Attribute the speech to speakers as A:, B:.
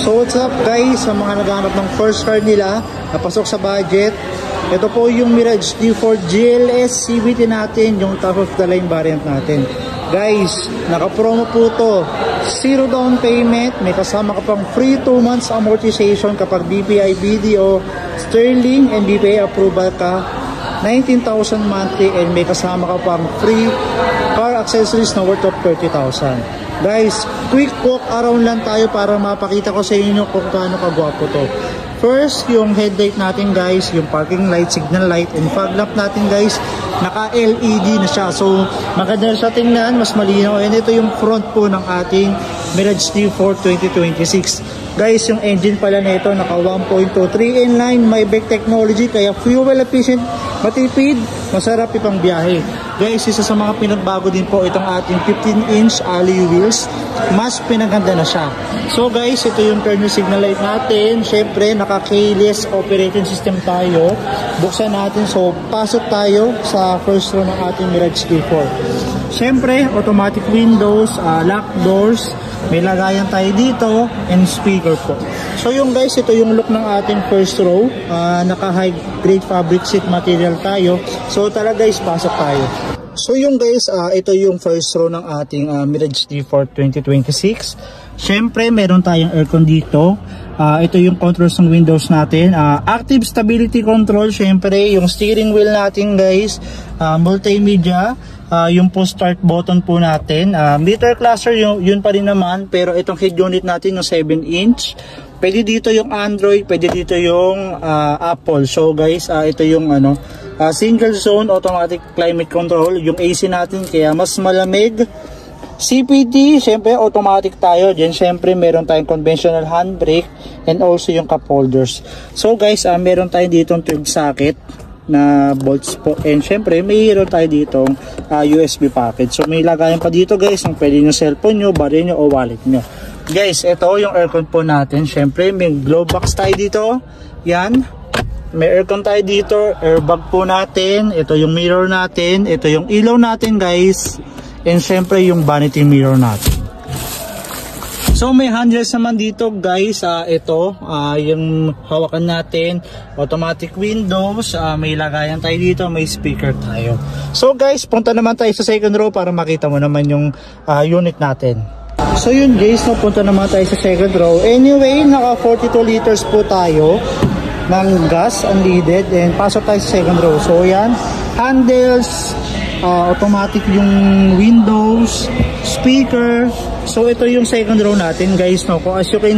A: So what's up guys, sa mga naghahanap ng first car nila, napasok sa budget, ito po yung Mirage D4 GLS CVT natin, yung top of the line variant natin. Guys, naka-promo po to, 0 down payment, may kasama ka pang free 2 months amortization kapag BPI, BDO, Sterling and BPI approval ka, 19,000 monthly, and may kasama ka pang free car accessories na worth of 30,000. Guys, quick walk around lang tayo para mapakita ko sa inyo kung paano kagwapo to. First, yung headlight natin guys, yung parking light, signal light, and fog lamp natin guys, naka LED na siya. So, maganda siya tingnan, mas malinaw. And ito yung front po ng ating Mirage D4 2026. Guys, yung engine pala na ito, naka 1.2, 3 inline, may brake technology, kaya fuel efficient, matipid, masarap ipang biyahe. Guys, isa sa mga pinagbago din po itong ating 15-inch alloy wheels, mas pinaganda na siya. So guys, ito yung turn signal light natin. Syempre, naka-keyless operating system tayo. Buksan natin, so pasok tayo sa first row ng ating Mirage D4. Syempre, automatic windows, lock doors, may lagayan tayo dito, and speaker po. So yung guys, ito yung look ng ating first row. Naka high grade fabric seat material tayo. So tara guys, pasok tayo. So yung guys, ito yung first row ng ating Mirage D4 2026. Syempre, meron tayong aircon dito. Ito yung controls ng windows natin. Active stability control, syempre, yung steering wheel natin guys. Multimedia. Yung push start button po natin, meter cluster yun pa rin naman, pero itong head unit natin yung 7-inch. Pwede dito yung Android, pwede dito yung Apple. So guys, ito yung single zone automatic climate control, yung AC natin kaya mas malamig. CPT, syempre automatic tayo. Diyan syempre meron tayong conventional handbrake and also yung cup holders. So guys, meron tayong ditong 12 socket na bolts po, and syempre mayroon tayo dito USB package. So may lagayan pa dito guys, ang pwede nyo cellphone nyo, baril nyo o wallet nyo. Guys, ito yung aircon po natin. Syempre may glove box tayo dito, yan, may aircon tayo dito, airbag po natin, ito yung mirror natin, ito yung ilaw natin guys, and syempre yung vanity mirror natin. So may handles naman dito guys, ito yung hawakan natin, automatic windows, may lagayan tayo dito, may speaker tayo. So guys, punta naman tayo sa second row para makita mo naman yung unit natin. So yun guys, punta naman tayo sa second row. Anyway, naka 42 liters po tayo ng gas unleaded, and pasok tayo sa second row. So yan, handles, automatic yung windows, speaker. So ito yung second row natin guys, no? As you can